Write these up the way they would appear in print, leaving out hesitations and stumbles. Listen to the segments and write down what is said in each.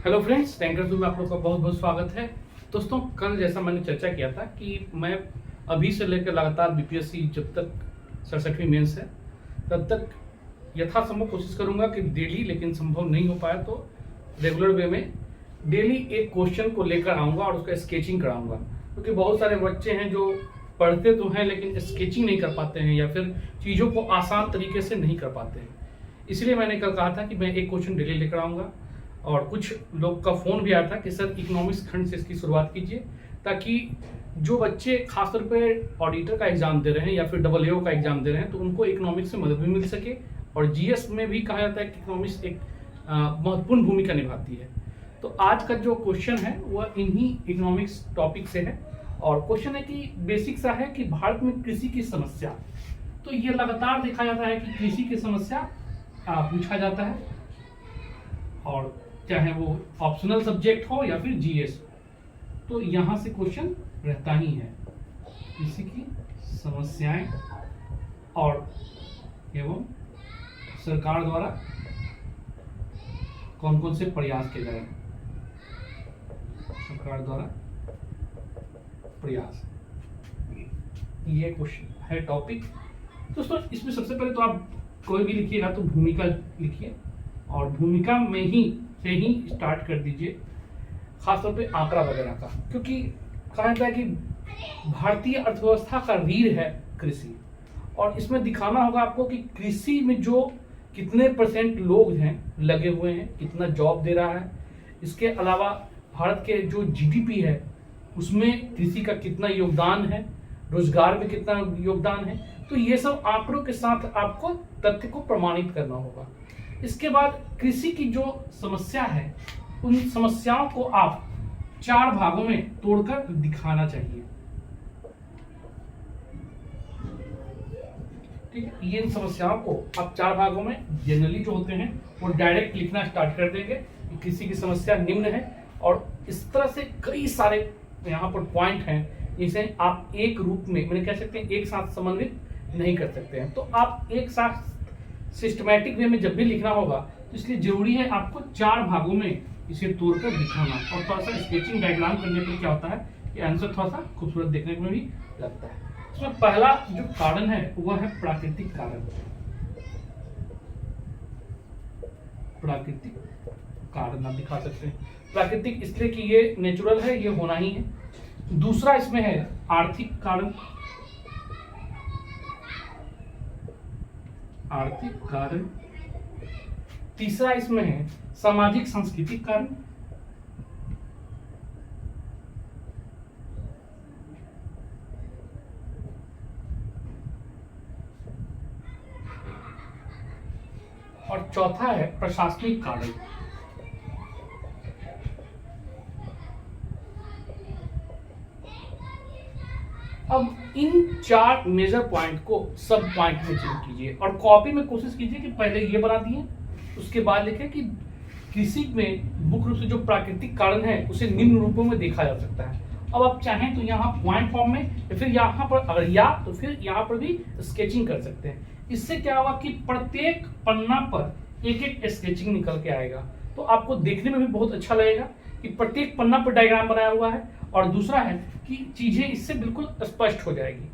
Hello friends, tanker में आप लोग का बहुत बहुत स्वागत है। दोस्तों, कल जैसा मैंने चर्चा किया था कि मैं अभी से लेकर लगातार बीपीएससी जब तक 67वीं मेंस है तब तक यथासंभव कोशिश करूंगा कि डेली, लेकिन संभव नहीं हो पाया तो रेगुलर वे में डेली एक क्वेश्चन को लेकर आऊँगा और उसका स्केचिंग कराऊँगा। क्योंकि बहुत सारे बच्चे हैं जो पढ़ते तो हैं लेकिन स्केचिंग नहीं कर पाते हैं या फिर चीज़ों को आसान तरीके से नहीं कर पाते हैं। इसलिए मैंने कल कहा था कि मैं एक क्वेश्चन डेली लेकर आऊँगा। और कुछ लोग का फ़ोन भी आया था कि सर इकोनॉमिक्स खंड से इसकी शुरुआत कीजिए, ताकि जो बच्चे खासतौर पे ऑडिटर का एग्ज़ाम दे रहे हैं या फिर AA का एग्ज़ाम दे रहे हैं तो उनको इकोनॉमिक्स से मदद भी मिल सके। और जीएस में भी कहा जाता है कि इकोनॉमिक्स एक महत्वपूर्ण भूमिका निभाती है। तो आज का जो क्वेश्चन है वह इन्हीं इकोनॉमिक्स टॉपिक से है। और क्वेश्चन है कि बेसिक सा है कि भारत में कृषि की समस्या। तो ये लगातार देखा जाता है कि कृषि की समस्या पूछा जाता है, और चाहे वो ऑप्शनल सब्जेक्ट हो या फिर जीएस, तो यहाँ से क्वेश्चन रहता ही है। कृषि की समस्याएं और एवं सरकार द्वारा कौन कौन से प्रयास किए जाए। सरकार द्वारा प्रयास, ये क्वेश्चन है टॉपिक। दोस्तों, इसमें सबसे पहले तो आप कोई भी लिखिएगा तो भूमिका लिखिए, और भूमिका में ही से ही स्टार्ट कर दीजिए, खासतौर पे आंकड़ा वगैरह का। क्योंकि कहा जाता है कि भारतीय अर्थव्यवस्था का रीढ़ है कृषि, और इसमें दिखाना होगा आपको कि कृषि में जो कितने % लोग हैं लगे हुए हैं, कितना जॉब दे रहा है। इसके अलावा भारत के जो जीडीपी है उसमें कृषि का कितना योगदान है, रोजगार में कितना योगदान है। तो ये सब आंकड़ों के साथ आपको तथ्य को प्रमाणित करना होगा। इसके बाद कृषि की जो समस्या है उन समस्याओं को आप 4 भागों में तोड़कर दिखाना चाहिए। ठीक है, ये समस्याओं को आप 4 भागों में जनरली जो होते हैं वो डायरेक्ट लिखना स्टार्ट कर देंगे कि कृषि की समस्या निम्न है। और इस तरह से कई सारे यहाँ पर पॉइंट हैं जिसे आप एक रूप में, मैंने कह सकते हैं, एक साथ समन्वित नहीं कर सकते हैं। तो आप एक साथ सिस्टमैटिक वे में जब भी लिखना होगा तो इसलिए जरूरी है आपको 4 भागों में इसे तोड़कर दिखाना। और थोड़ा सा स्केचिंग डायग्राम करने पर क्या होता है कि आंसर थोड़ा सा खूबसूरत देखने में भी लगता है। इसमें पहला जो कारण है वह है प्राकृतिक कारण। प्राकृतिक कारण आप दिखा सकते हैं। प्राकृतिक इसलिए कि ये नेचुरल है, ये होना ही है। दूसरा इसमें है आर्थिक कारण। आर्थिक कारण। तीसरा इसमें है सामाजिक सांस्कृतिक कारण। और चौथा है प्रशासनिक कारण। अब इन 4 मेजर पॉइंट को सब पॉइंट में चेक कीजिए और कॉपी में कोशिश कीजिए कि पहले ये बना दिए, उसके बाद लिखें कि कृषि में मुख्य रूप से जो प्राकृतिक कारण है उसे निम्न रूपों में देखा जा सकता है। अब आप चाहें तो यहाँ पॉइंट फॉर्म में या फिर यहाँ पर, अगर या तो फिर यहाँ पर भी स्केचिंग कर सकते हैं। इससे क्या होगा कि प्रत्येक पन्ना पर एक एक स्केचिंग निकल के आएगा, तो आपको देखने में भी बहुत अच्छा लगेगा कि प्रत्येक पन्ना पर डायग्राम बनाया हुआ है। और दूसरा है कि चीजें इससे बिल्कुल स्पष्ट हो जाएगी।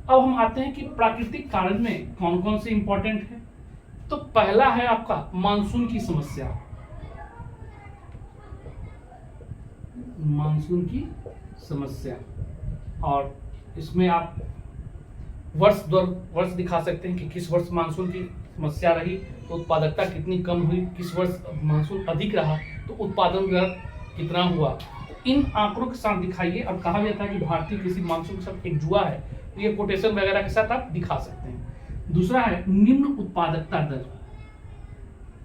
अब हम आते हैं कि प्राकृतिक कारण में कौन कौन से इंपॉर्टेंट है। तो पहला है आपका मानसून की समस्या। मानसून की समस्या, और इसमें आप वर्ष दर वर्ष दिखा सकते हैं कि किस वर्ष मानसून की समस्या रही तो उत्पादकता कितनी कम हुई, किस वर्ष मानसून अधिक रहा तो उत्पादन दर कितना हुआ। इन आंकड़ों के साथ दिखाइए। और कहा गया था कि भारतीय कृषि मानसून के साथ एक जुआ है, तो ये कोटेशन वगैरह के साथ आप दिखा सकते हैं। दूसरा है निम्न उत्पादकता दर।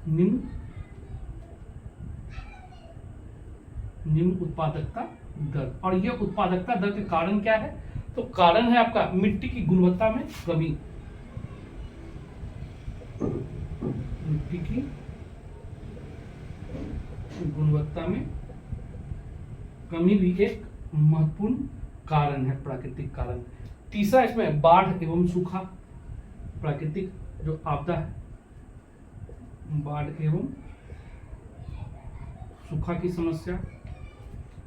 निम्न उत्पादकता दर, और यह उत्पादकता दर के कारण क्या है? तो कारण है आपका मिट्टी की गुणवत्ता में कमी। मिट्टी की गुणवत्ता में कमी भी एक महत्वपूर्ण कारण है, प्राकृतिक कारण। तीसरा इसमें बाढ़ एवं सूखा। प्राकृतिक जो आपदा है, बाढ़ एवं सूखा की समस्या।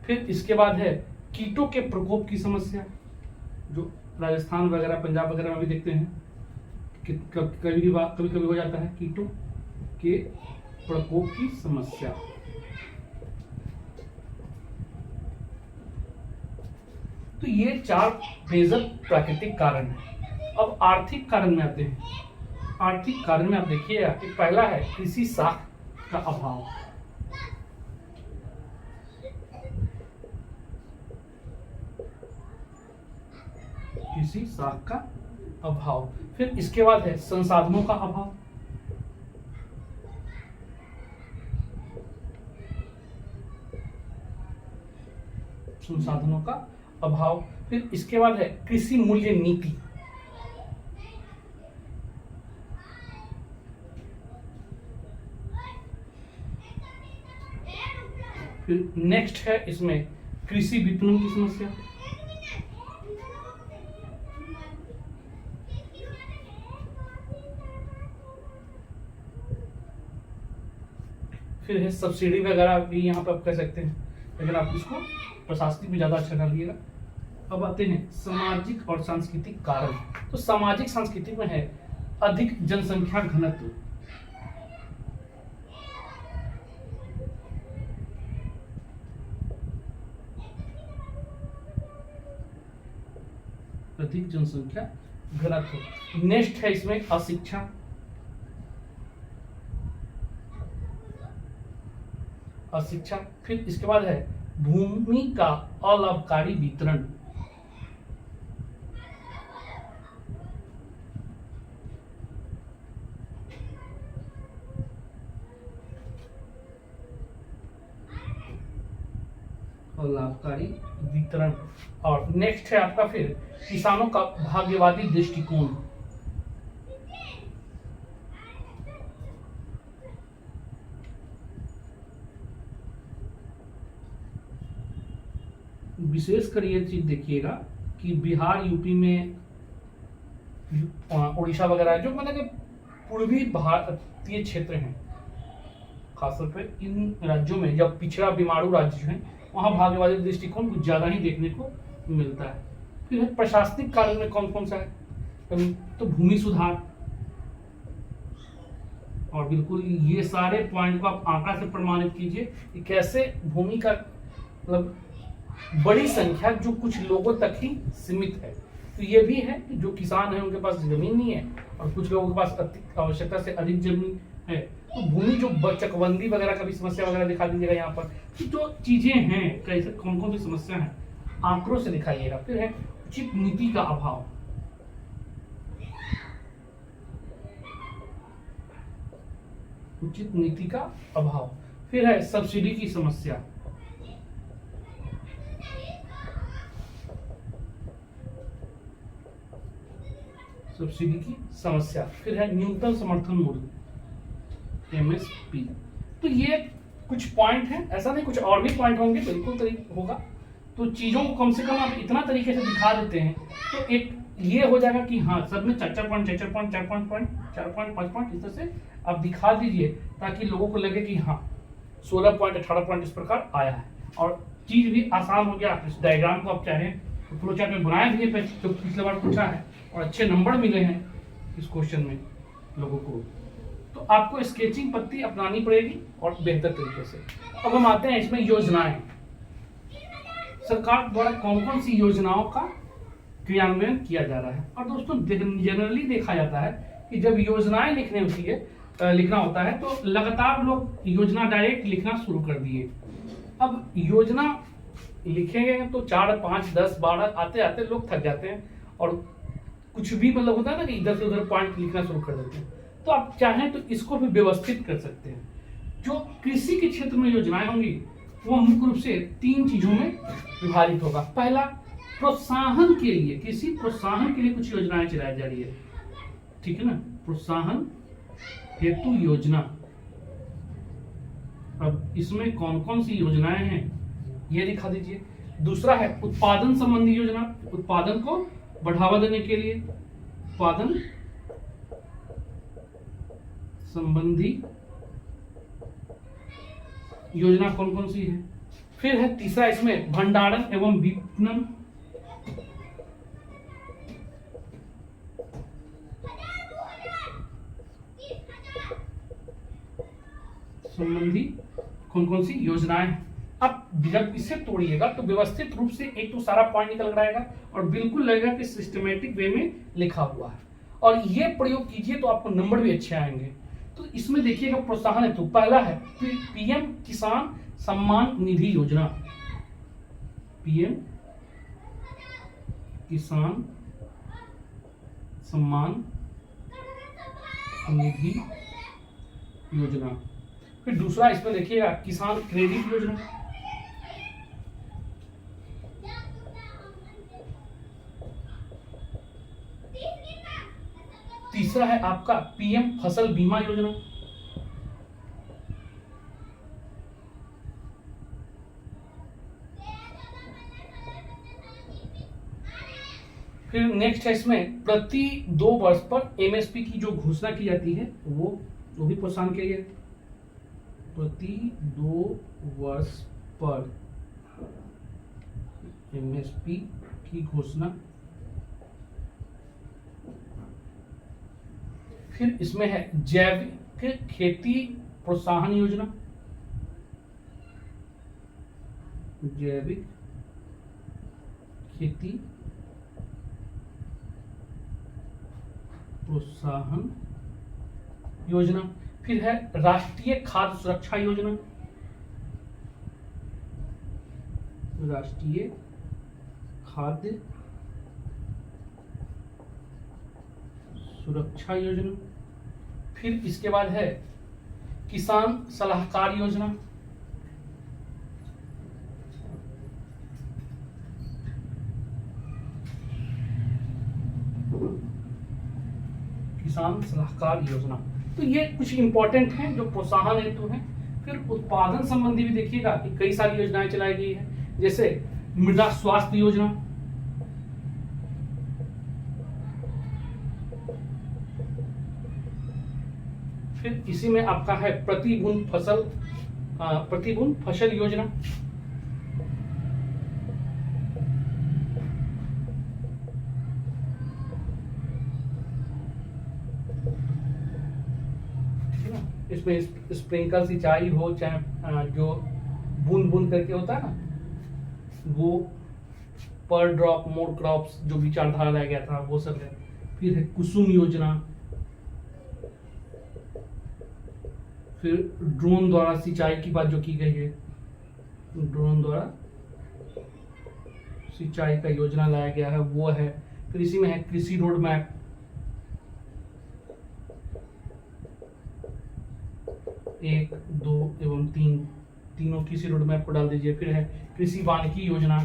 फिर इसके बाद है कीटों के प्रकोप की समस्या, जो राजस्थान वगैरह पंजाब वगैरह में भी देखते हैं कि कभी कभी हो जाता है कीटों के प्रकोप की समस्या। तो ये 4 मेजर प्राकृतिक कारण है। अब आर्थिक कारण में आते हैं। आर्थिक कारण में आप देखिएगा कि पहला है कृषि साख का अभाव। कृषि साख का अभाव। फिर इसके बाद है संसाधनों का अभाव। संसाधनों का अभाव। फिर इसके बाद है कृषि मूल्य नीति। फिर नेक्स्ट है इसमें कृषि विपणन की समस्या। फिर है सब्सिडी वगैरह भी यहाँ पे आप कह सकते हैं, लेकिन आप इसको प्रशासनिक में ज्यादा अच्छा डालिएगा। अब आते हैं सामाजिक और सांस्कृतिक कारण। तो सामाजिक सांस्कृतिक में है अधिक जनसंख्या घनत्व। अधिक जनसंख्या घनत्व। नेक्स्ट है इसमें अशिक्षा। अशिक्षा। फिर इसके बाद है भूमि का अलाभकारी वितरण। लाभकारी वितरण। और नेक्स्ट है आपका फिर किसानों का भाग्यवादी दृष्टिकोण। विशेषकर ये चीज देखिएगा कि बिहार यूपी में उड़ीसा वगैरह जो मतलब कि पूर्वी भारतीय क्षेत्र हैं, खासतौर पर इन राज्यों में जब पिछड़ा बीमारू राज्य हैं वहां भाग्यवादी दृष्टिकोण कुछ ज्यादा ही देखने को मिलता है। फिर प्रशासनिक कार्य में कौन कौन सा है, तो भूमि सुधार। और बिल्कुल ये सारे पॉइंट को आप आंकड़ा से प्रमाणित कीजिए कि कैसे भूमि का मतलब बड़ी संख्या जो कुछ लोगों तक ही सीमित है। तो ये भी है कि जो किसान है उनके पास जमीन नहीं है और कुछ लोगों के पास आवश्यकता से अधिक जमीन है। तो भूमि जो चकबंदी वगैरह का भी समस्या वगैरह दिखा दीजिएगा यहाँ पर कि जो चीजें हैं कैसे कौन कौन सी समस्या है आंकड़ों से दिखाइएगा। फिर है उचित नीति का अभाव। उचित नीति का अभाव। फिर है सब्सिडी की समस्या। सब्सिडी की समस्या। फिर है न्यूनतम समर्थन मूल्य एमएसपी। तो ये कुछ पॉइंट हैं, ऐसा नहीं कुछ और भी पॉइंट होंगे, बिल्कुल तरीके होगा। तो चीजों को कम से कम आप इतना तरीके से दिखा देते हैं तो एक ये हो जाएगा कि हाँ सब में 4 पॉइंट 5 पॉइंट इस तरह से आप दिखा दीजिए ताकि लोगों को लगे कि हाँ 16 पॉइंट 18 पॉइंट इस प्रकार आया है। और चीज भी आसान हो गया। इस डायग्राम को आप चाहें तो फ्लो चार्ट में बनाए दिए जो पिछले बार पूछा है और अच्छे नंबर मिले हैं इस क्वेश्चन में लोगों को। तो आपको स्केचिंग पत्ती अपनानी पड़ेगी और बेहतर तरीके से। अब हम आते हैं इसमें योजनाएं। सरकार द्वारा कौन कौन सी योजनाओं का क्रियान्वयन किया जा रहा है। और दोस्तों जनरली देखा जाता है कि जब योजनाएं लिखना होता है तो लगातार लोग योजना डायरेक्ट लिखना शुरू कर दिए। अब योजना लिखेंगे तो 4 5 10 12 आते आते लोग थक जाते हैं और कुछ भी मतलब होता है ना कि इधर से उधर पॉइंट लिखना शुरू कर देते हैं। तो आप चाहें तो इसको भी व्यवस्थित कर सकते हैं। जो कृषि के क्षेत्र में योजनाएं होंगी वो मुख्य रूप से 3 चीजों में विभाजित होगा। पहला, प्रोत्साहन के लिए, कृषि प्रोत्साहन के लिए कुछ योजनाएं चलाई जा रही है, ठीक है ना, प्रोत्साहन हेतु योजना। अब इसमें कौन कौन सी योजनाएं हैं ये दिखा दीजिए। दूसरा है उत्पादन संबंधी योजना, उत्पादन को बढ़ावा देने के लिए उत्पादन संबंधी योजना कौन कौन सी है। फिर है तीसरा इसमें भंडारण एवं विपणन संबंधी कौन कौन सी योजनाएं। अब जब इसे तोड़िएगा तो व्यवस्थित रूप से एक तो सारा पॉइंट निकल कर आएगा और बिल्कुल लगेगा कि सिस्टमेटिक वे में लिखा हुआ है, और ये प्रयोग कीजिए तो आपको नंबर भी अच्छे आएंगे। तो इसमें देखिएगा प्रोत्साहन हेतु पहला है पीएम किसान सम्मान निधि योजना। पीएम किसान सम्मान निधि योजना। फिर दूसरा इसमें देखिएगा किसान क्रेडिट योजना। तीसरा है आपका पीएम फसल बीमा योजना। फिर नेक्स्ट है इसमें प्रति 2 वर्ष पर एमएसपी की जो घोषणा की जाती है वो भी प्रोत्साहन के लिए। प्रति 2 वर्ष पर एमएसपी की घोषणा। फिर इसमें है जैविक खेती प्रोत्साहन योजना। जैविक खेती प्रोत्साहन योजना। फिर है राष्ट्रीय खाद्य सुरक्षा योजना। राष्ट्रीय खाद्य सुरक्षा योजना। फिर इसके बाद है किसान सलाहकार योजना। किसान सलाहकार योजना। तो ये कुछ इंपॉर्टेंट हैं जो प्रोत्साहन हेतु हैं। फिर उत्पादन संबंधी भी देखिएगा कि कई सारी योजनाएं चलाई गई है, जैसे मृदा स्वास्थ्य योजना। फिर इसी में आपका है प्रतिबूंद फसल योजना। इसमें स्प्रिंकल सिंचाई हो चाहे जो बूंद बूंद करके होता है ना, वो पर ड्रॉप मोर क्रॉप्स जो विचारधारा लाया गया था वो सब है। फिर है कुसुम योजना। फिर ड्रोन द्वारा सिंचाई की बात जो की गई है, ड्रोन द्वारा सिंचाई का योजना लाया गया है वो है। फिर इसी में है कृषि रोड मैप। एक, 2 एवं 3 तीनों कृषि रोड मैप को डाल दीजिए। फिर है कृषि वानिकी योजना।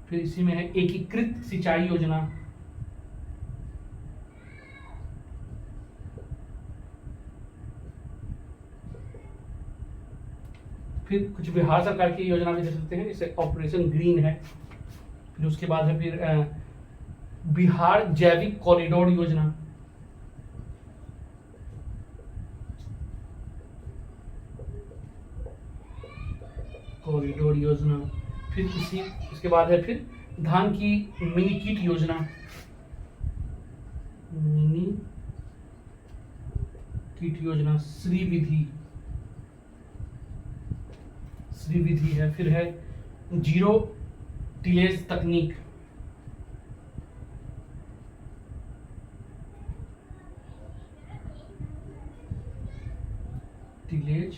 फिर इसी में है एकीकृत सिंचाई योजना। फिर कुछ बिहार सरकार की योजना भी दे सकते हैं, जैसे ऑपरेशन ग्रीन है। फिर उसके बाद है फिर बिहार जैविक कॉरिडोर योजना। कॉरिडोर योजना। फिर इसके बाद है फिर धान की मिनी किट योजना। मिनी किट योजना। श्री विधि है। फिर है जीरो टिलेज तकनीक। टिलेज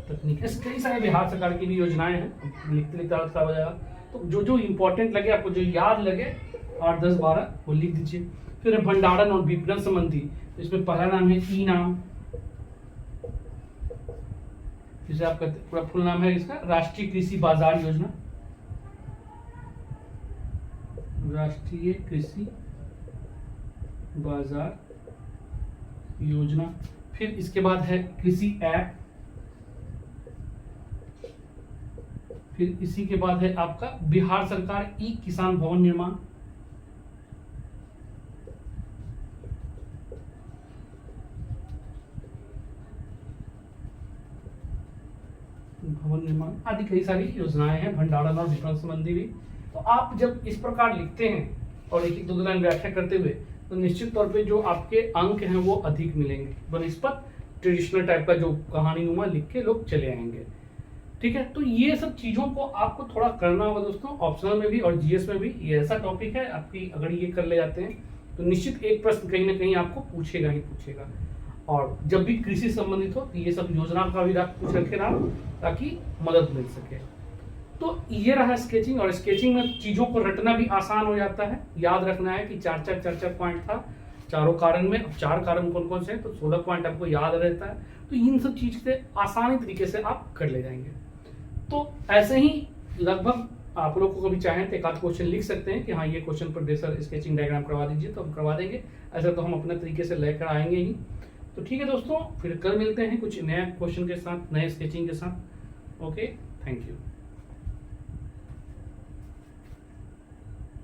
तकनीक। ऐसे कई सारे बिहार सरकार की भी योजनाएं हैं, लिखते लिखते खराब हो जाएगा। तो जो जो इंपॉर्टेंट लगे आपको, जो याद लगे 8, 10, 12 वो लिख दीजिए। फिर भंडारण और विपणन संबंधी, इसमें पहला नाम है ई नाम, जिसे आपका पूरा फुल नाम है इसका राष्ट्रीय कृषि बाजार योजना। राष्ट्रीय कृषि बाजार योजना। फिर इसके बाद है कृषि ऐप। फिर इसी के बाद है आपका बिहार सरकार ई किसान भवन निर्माण। भवन निर्माण आदि कई सारी योजनाएं हैं, भंडारण और विपणन संबंधी भी। तो आप जब इस प्रकार लिखते हैं और एक एक दो लाइन व्याख्या करते हुए, तो निश्चित तौर पे जो आपके अंक हैं वो अधिक मिलेंगे बनिस्पत ट्रेडिशनल टाइप का जो कहानी नुमा लिख के लोग चले आएंगे। ठीक है, तो ये सब चीजों को आपको थोड़ा करना होगा दोस्तों, ऑप्शनल में भी और जीएस में भी। ये ऐसा टॉपिक है आपकी, अगर ये कर ले जाते हैं तो निश्चित एक प्रश्न कहीं ना कहीं आपको पूछेगा ही पूछेगा। और जब भी कृषि संबंधित हो तो ये सब योजना का भी आप पूछ रखे रहा, ताकि मदद मिल सके। तो ये रहा स्केचिंग, और स्केचिंग में चीजों को रटना भी आसान हो जाता है। याद रखना है कि चार चार पॉइंट था चारों कारण में। अब 4 कारण कौन कौन से हैं, तो 16 पॉइंट आपको याद रहता है। तो इन सब चीज से आसानी तरीके से आप कर ले जाएंगे। तो ऐसे ही लगभग आप लोग को कभी चाहें तो एक आध क्वेश्चन लिख सकते हैं कि हाँ ये क्वेश्चन पर दे सर स्केचिंग डायग्राम करवा दीजिए, तो हम करवा देंगे। ऐसा तो हम अपने तरीके से लेकर आएंगे ही। तो ठीक है दोस्तों, फिर कल मिलते हैं कुछ नया क्वेश्चन के साथ, नए स्केचिंग के साथ। Okay, thank you.